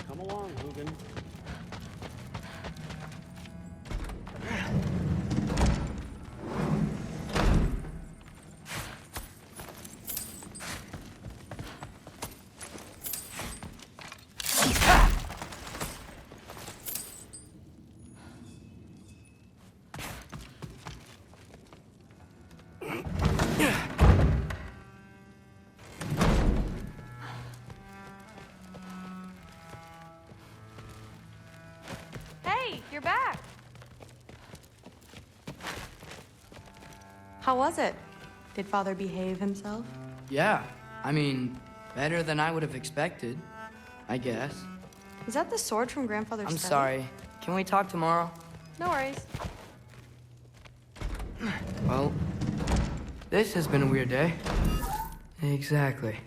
Come along, Hugin. Hey, you're back. How was it? Did Father behave himself? Yeah, I mean, better than I would have expected, I guess. Is that the sword from Grandfather's I'm study? sorry. Can we talk tomorrow? No worries. Well, this has been a weird day. Exactly.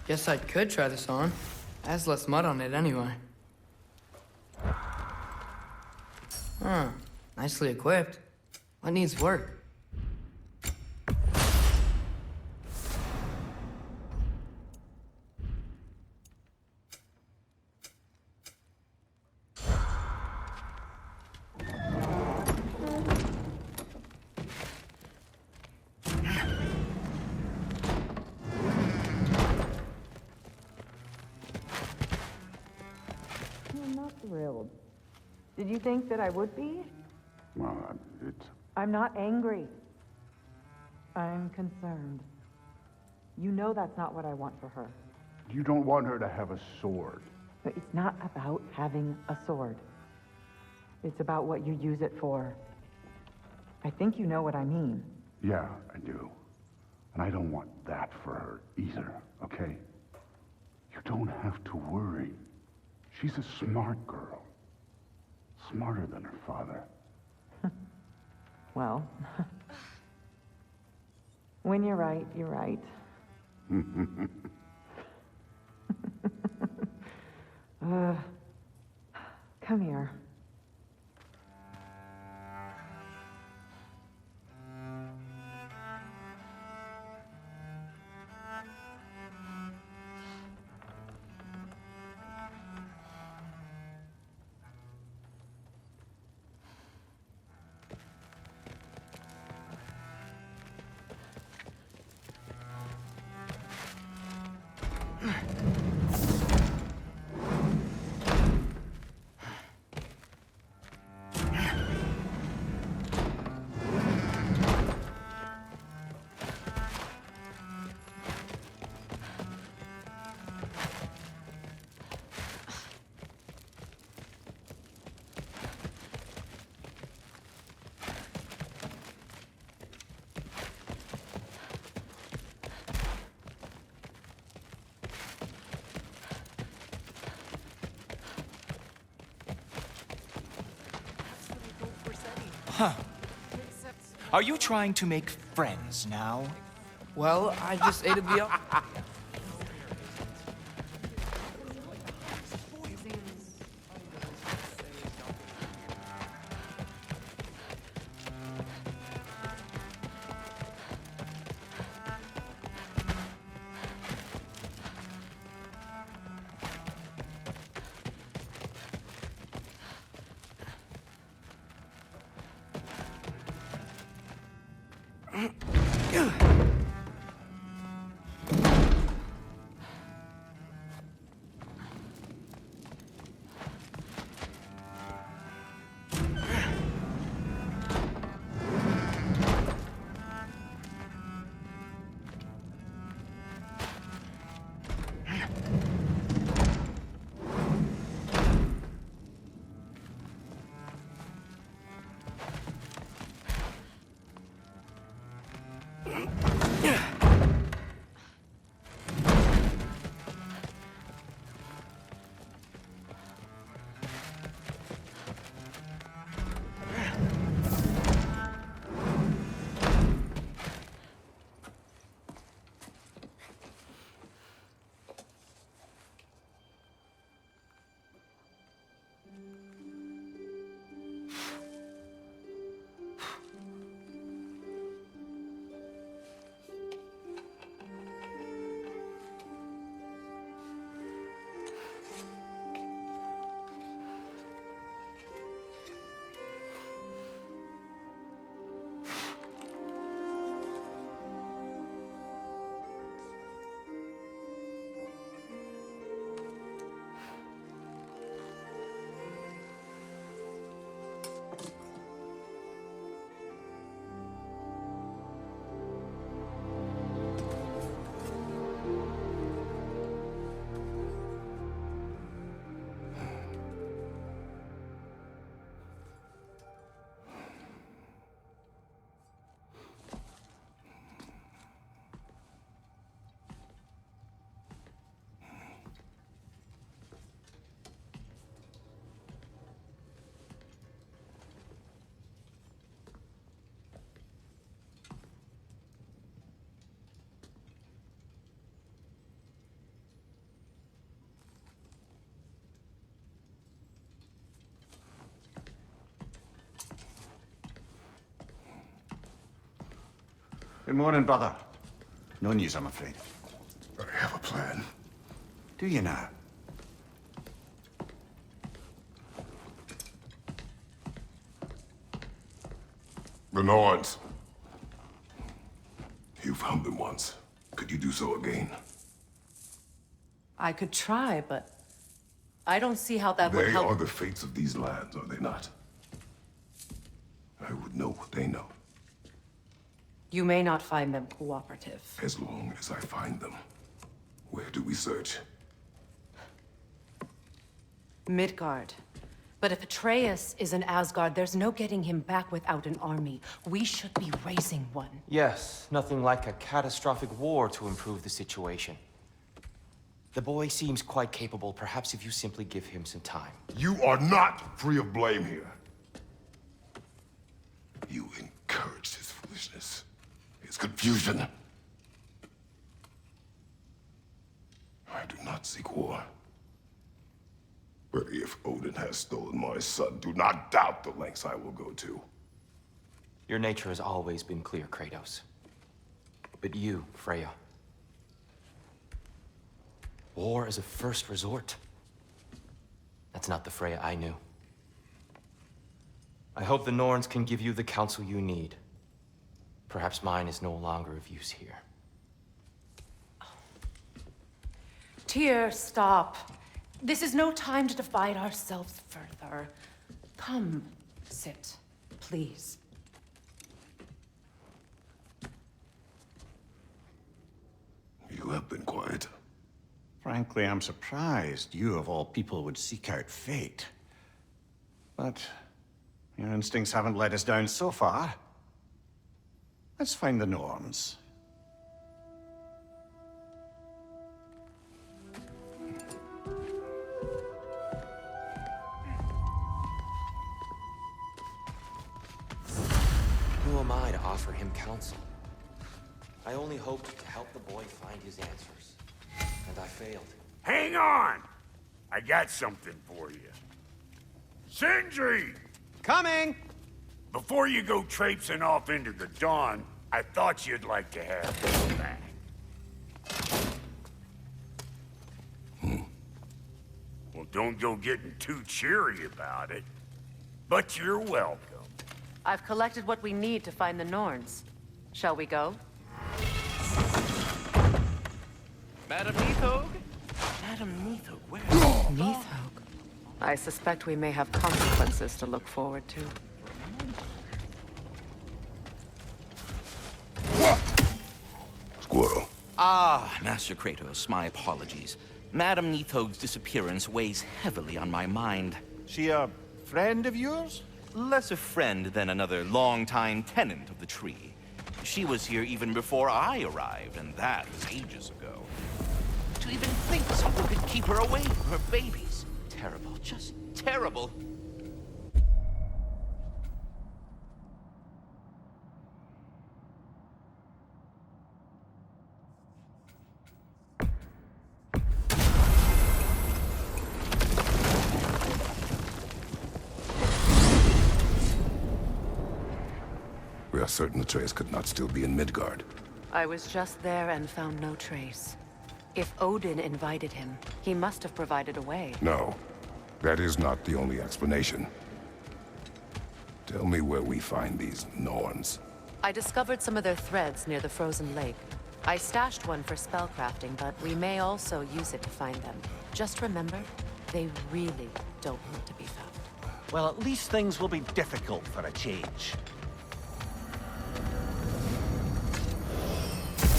Guess I could try this on. It has less mud on it anyway. Huh. Nicely equipped. What needs work? I'm not thrilled. Did you think that I would be? Well, it's... I'm not angry. I'm concerned. You know that's not what I want for her. You don't want her to have a sword. But it's not about having a sword. It's about what you use it for. I think you know what I mean. Yeah, I do. And I don't want that for her either, okay? You don't have to worry. She's a smart girl. Smarter than her father. Well, when you're right, you're right. Come here. Huh. Are you trying to make friends now? Well, I just ate the... Good morning, brother. No news, I'm afraid. I have a plan. Do you now? The Norns. You found them once. Could you do so again? I could try, but I don't see how that would They help. are the fates of these lands, are they not? I would know what they know, You may not find them cooperative. as long as I find them. Where do we search? Midgard. But if Atreus is in Asgard, there's no getting him back without an army. We should be raising one. Yes, nothing like a catastrophic war to improve the situation. The boy seems quite capable. Perhaps if you simply give him some time. You are not free of blame here. You encouraged his foolishness, his confusion. I do not seek war. But if Odin has stolen my son, do not doubt the lengths I will go to. Your nature has always been clear, Kratos. But you, Freya. War is a first resort. That's not the Freya I knew. I hope the Norns can give you the counsel you need. Perhaps mine is no longer of use here. Tyr, stop. This is no time to divide ourselves further. Come, sit, please. You have been quiet. Frankly, I'm surprised you, of all people, would seek out fate. But your instincts haven't let us down so far. Let's find the Norns. Who am I to offer him counsel? I only hoped to help the boy find his answers. And I failed. Hang on! I got something for you. Sindri! Coming! Before you go traipsing off into the dawn, I thought you'd like to have this back. Well, don't go getting too cheery about it. But you're welcome. I've collected what we need to find the Norns. Shall we go? Madam Neathog? Madam Neathog, where? Neathog. I suspect we may have consequences to look forward to. Squirrel. Ah, Master Kratos, my apologies. Madam Neathog's disappearance weighs heavily on my mind. She a friend of yours? Less a friend than another longtime tenant of the tree. She was here even before I arrived, and that was ages ago. To even think someone could keep her away from her babies. Terrible, just terrible. We are certain Atreus could not still be in Midgard. I was just there and found no trace. If Odin invited him, he must have provided a way. No, that is not the only explanation. Tell me where we find these Norns. I discovered some of their threads near the frozen lake. I stashed one for spellcrafting, but we may also use it to find them. Just remember, they really don't want to be found. Well, at least things will be difficult for a change.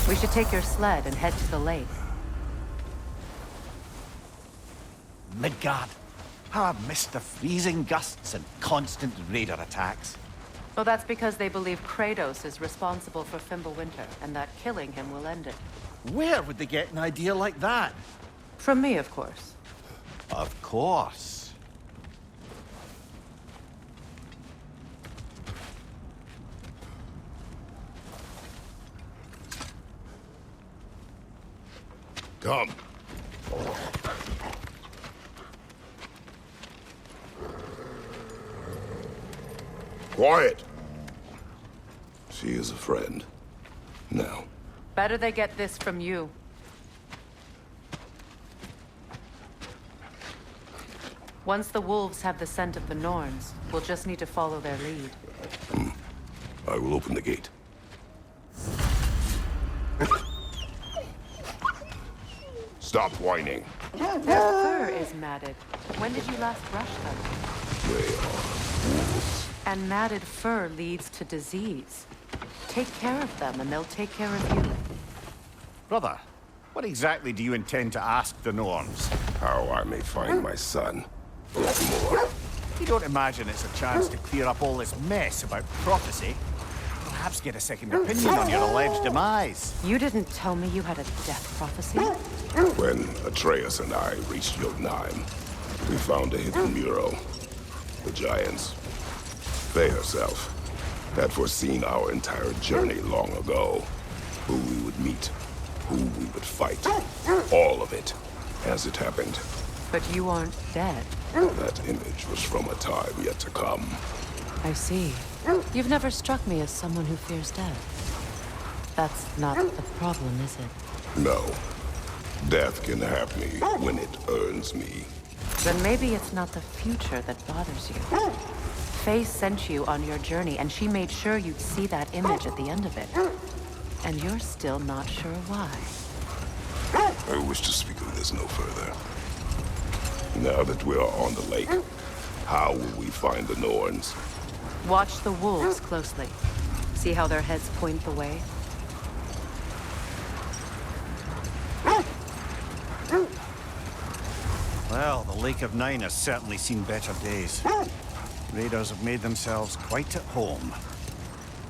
We should take your sled and head to the lake. Midgard. How I've missed the freezing gusts and constant raider attacks. Well, that's because they believe Kratos is responsible for Fimbulwinter, and that killing him will end it. Where would they get an idea like that? From me, of course. Of course. Come. Quiet. She is a friend. No. Better they get this from you. Once the wolves have the scent of the Norns, we'll just need to follow their lead. I will open the gate. Stop whining. Their fur is matted. When did you last brush them? They are wolves. And matted fur leads to disease. Take care of them, and they'll take care of you. Brother, what exactly do you intend to ask the Norns? How I may find my son. More. You don't imagine it's a chance to clear up all this mess about prophecy? Perhaps get a second opinion on your alleged demise. You didn't tell me you had a death prophecy? When Atreus and I reached Jotunheim, we found a hidden mural. The Giants, they herself, had foreseen our entire journey long ago. Who we would meet, who we would fight. All of it, as it happened. But you aren't dead. That image was from a time yet to come. I see. You've never struck me as someone who fears death. That's not the problem, is it? No. Death can have me when it earns me. Then maybe it's not the future that bothers you. Faye sent you on your journey, and she made sure you'd see that image at the end of it. And you're still not sure why. I wish to speak of this no further. Now that we are on the lake, how will we find the Norns? Watch the wolves closely. See how their heads point the way? Well, the Lake of Nine has certainly seen better days. Raiders have made themselves quite at home.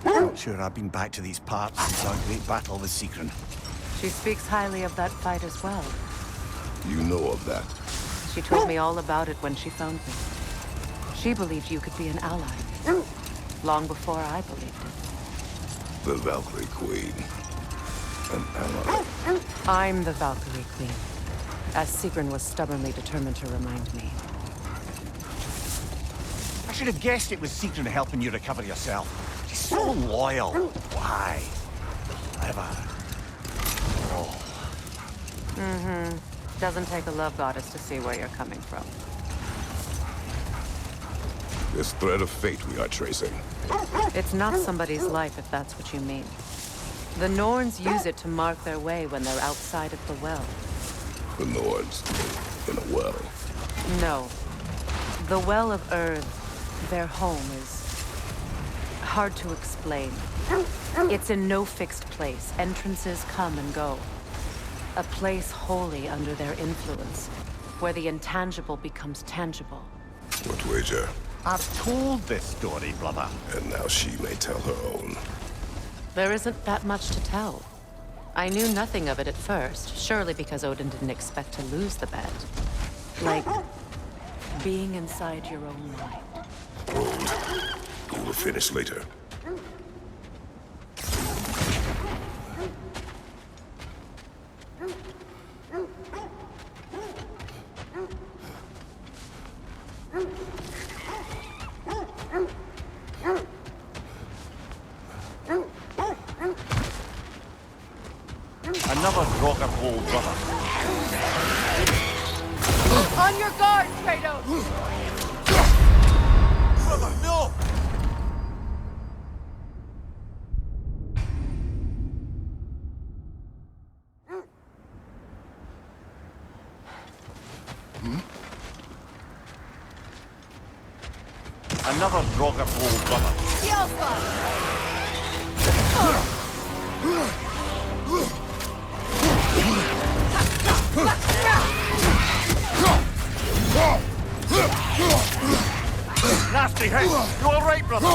Not sure I've been back to these parts since our great battle with Sigrun. She speaks highly of that fight as well. You know of that? She told me all about it when she found me. She believed you could be an ally. Long before I believed it. The Valkyrie Queen. An ally. I'm the Valkyrie Queen. As Sigrun was stubbornly determined to remind me. I should have guessed it was Sigrun helping you recover yourself. She's so loyal. Why? Clever. Oh. Mm-hmm. Doesn't take a love goddess to see where you're coming from. This thread of fate we are tracing. It's not somebody's life, if that's what you mean. The Norns use it to mark their way when they're outside of the well. The Nords in a well. No. The Well of Earth, their home, is hard to explain. It's in no fixed place. Entrances come and go. A place wholly under their influence, where the intangible becomes tangible. What wager? I've told this story, brother. And now she may tell her own. There isn't that much to tell. I knew nothing of it at first, surely because Odin didn't expect to lose the bet. Like, being inside your own mind. Hold. We will finish later. Another Roger Hole, brother. On your guard, Kratos! Brother, no! Another Roger Hole, brother. Nasty hit! You all right, brother?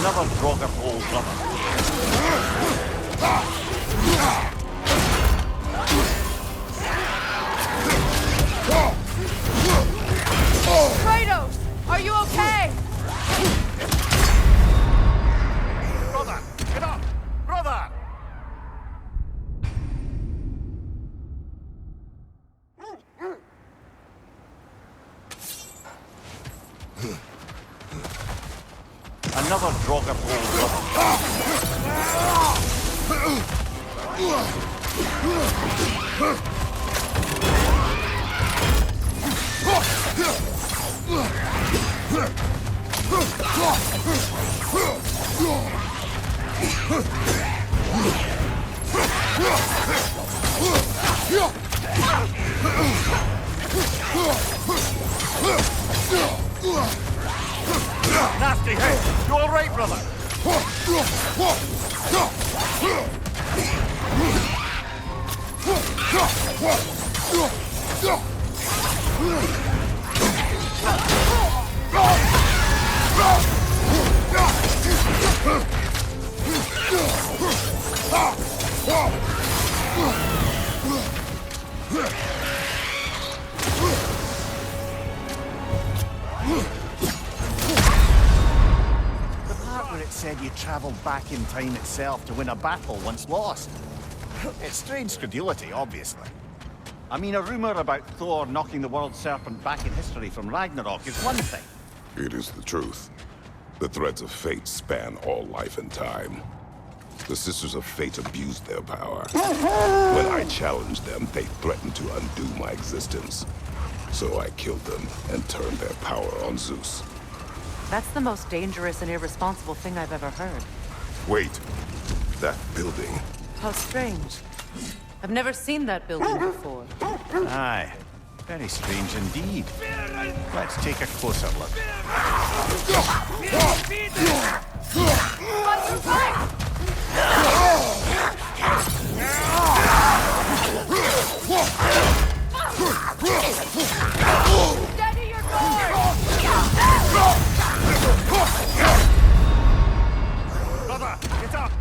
Another Grogger hole, brother. Kratos! Are you okay? Brother, get up! Brother! Another Grogger hole, Nasty hit! You alright, brother? It said you travelled back in time itself to win a battle once lost. It's strange credulity, obviously. I mean, a rumour about Thor knocking the world serpent back in history from Ragnarok is one thing. It is the truth. The threads of fate span all life and time. The Sisters of Fate abused their power. When I challenged them, they threatened to undo my existence. So I killed them and turned their power on Zeus. That's the most dangerous and irresponsible thing I've ever heard. Wait. That building. How strange. I've never seen that building before. Aye. Very strange indeed. Let's take a closer look. Steady your guard! Brother, get up!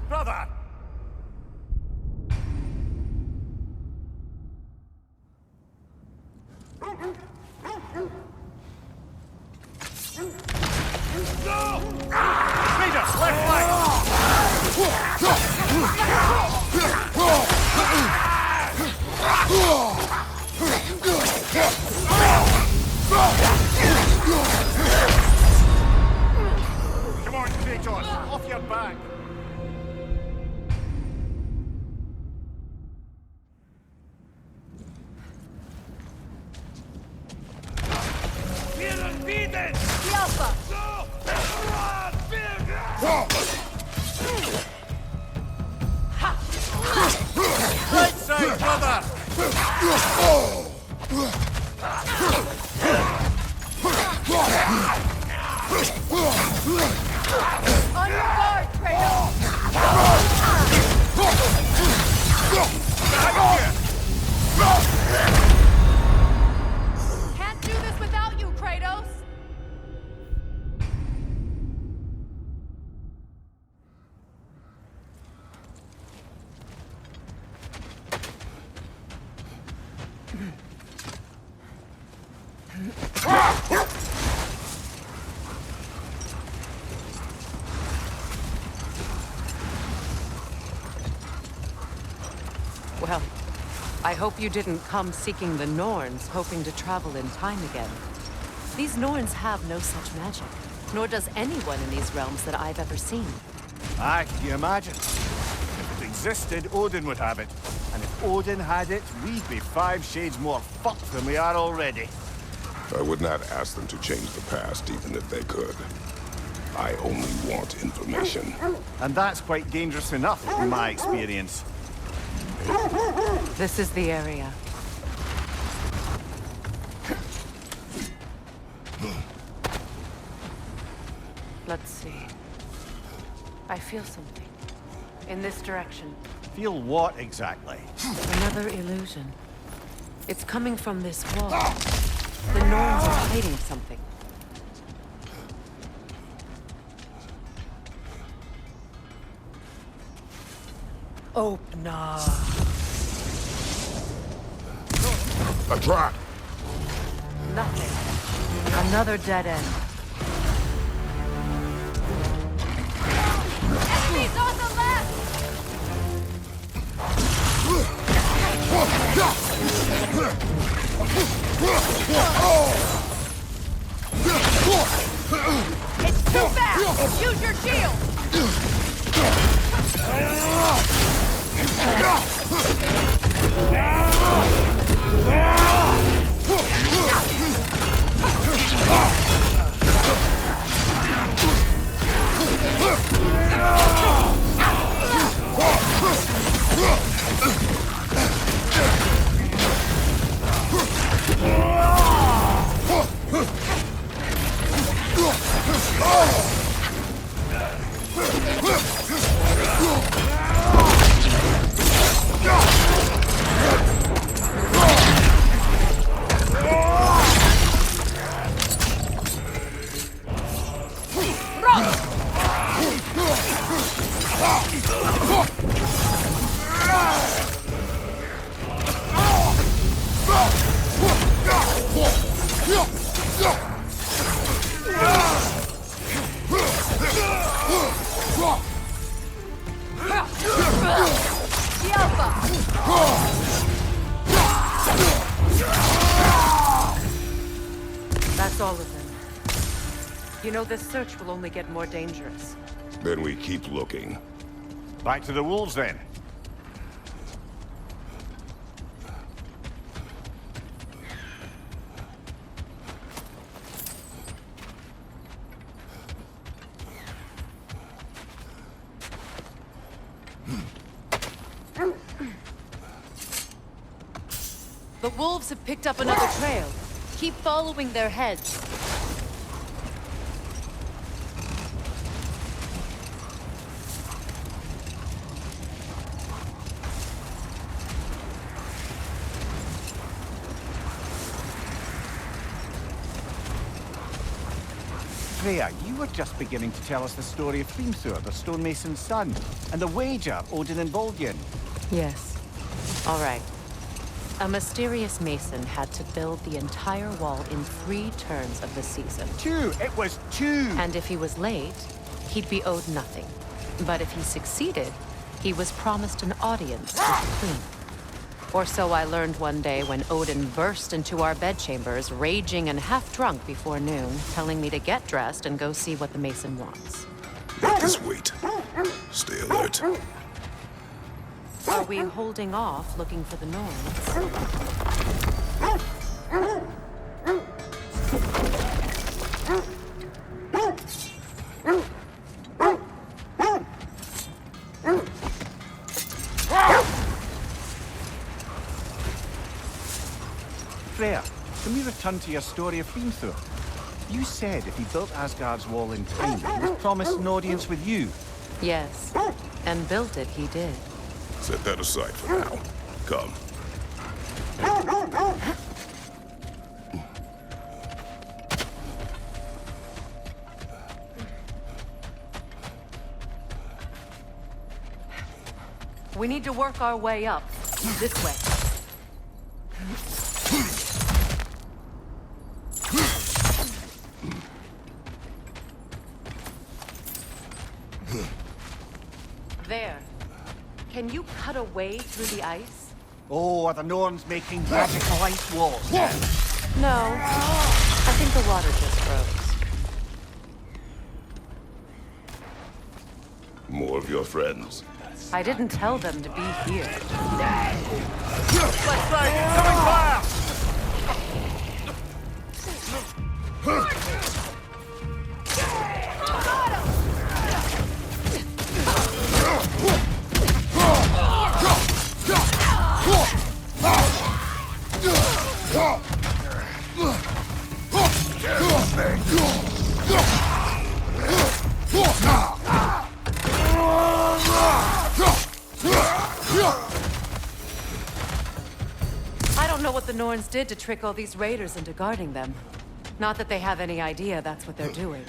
Brother! Raiders, left flank! Come on, Kratos, off your back! The Alpha! Right side, brother! On your guard, Kratos! Can't do this without you, Kratos! Well, I hope you didn't come seeking the Norns, hoping to travel in time again. These Norns have no such magic, nor does anyone in these realms that I've ever seen. Aye, can you imagine? If it existed, Odin would have it. And if Odin had it, we'd be 5 shades more fucked than we are already. I would not ask them to change the past, even if they could. I only want information. And that's quite dangerous enough, in my experience. This is the area. Let's see. I feel something. In this direction. Feel what exactly? Another illusion. It's coming from this wall. The Norns are hiding something. Open up. A trap! Nothing. Another dead end. Enemies on the left! It's too fast! Use your shield! That's all of them. You know, this search will only get more dangerous. Then we keep looking. Back to the wolves, then. The wolves have picked up another trail. Keep following their heads. Freya, you were just beginning to tell us the story of Filmora, the stonemason's son, and the wager Odin and Volgin. Yes. All right. A mysterious mason had to build the entire wall in 3 turns of the season. 2! It was 2! And if he was late, he'd be owed nothing. But if he succeeded, he was promised an audience with the queen. Or so I learned one day when Odin burst into our bedchambers, raging and half-drunk before noon, telling me to get dressed and go see what the mason wants. Make us wait. Stay alert. Are we holding off looking for the Norns? Freya, can we return to your story of Filmora? You said if he built Asgard's wall in time, he was promised an audience with you. Yes. And built it, he did. Set that aside for now. Come. We need to work our way up. This way. There. Can you cut a way through the ice? Oh, are the Norns making magical ice walls? No. I think the water just froze. More of your friends. I didn't tell them to be here. Let's say, incoming fire! I don't know what the Norns did to trick all these raiders into guarding them. Not that they have any idea that's what they're doing.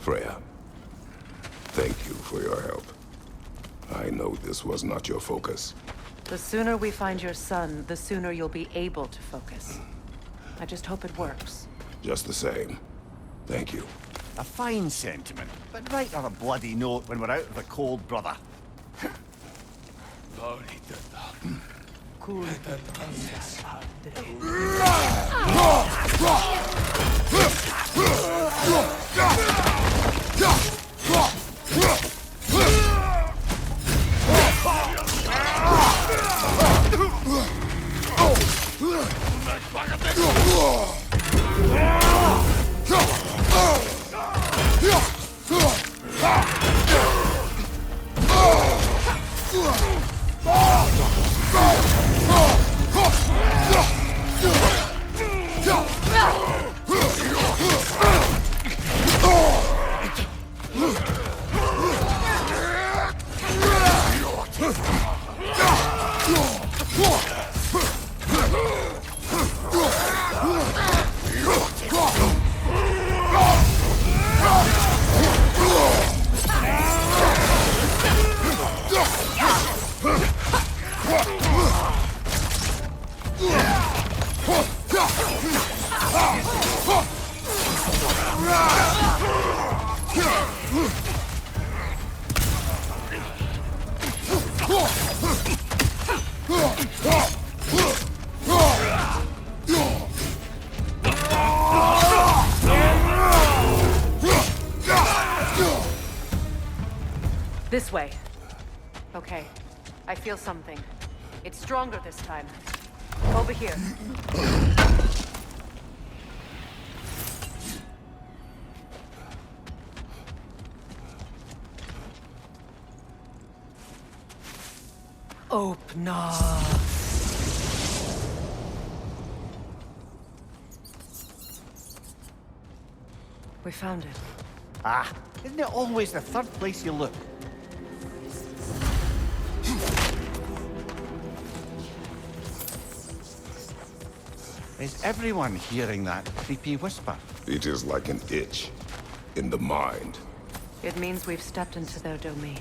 Freya, thank you for your help. I know this was not your focus. The sooner we find your son, the sooner you'll be able to focus. I just hope it works. Just the same, thank you. A fine sentiment, but write her a bloody note when we're out of the cold, brother. This way. Okay. I feel something. It's stronger this time. Over here. Open up. We found it. Ah, isn't it always the third place you look? Is everyone hearing that creepy whisper? It is like an itch in the mind. It means we've stepped into their domain.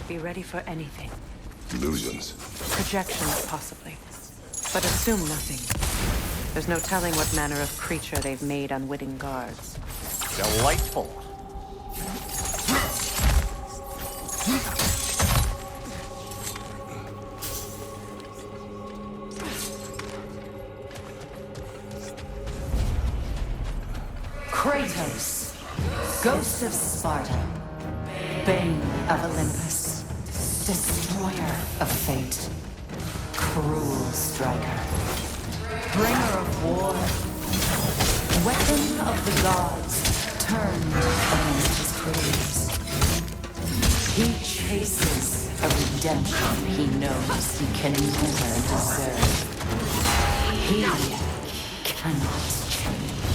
Be ready for anything. Illusions. Projections, possibly. But assume nothing. There's no telling what manner of creature they've made unwitting guards. Delightful. Kratos, Ghost of Sparta, Bane of Olympus, Destroyer of Fate, Cruel Striker, Bringer of War, Weapon of the Gods, turned against his creators. He chases a redemption he knows he can never deserve. He cannot change.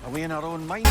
Are we in our own mind?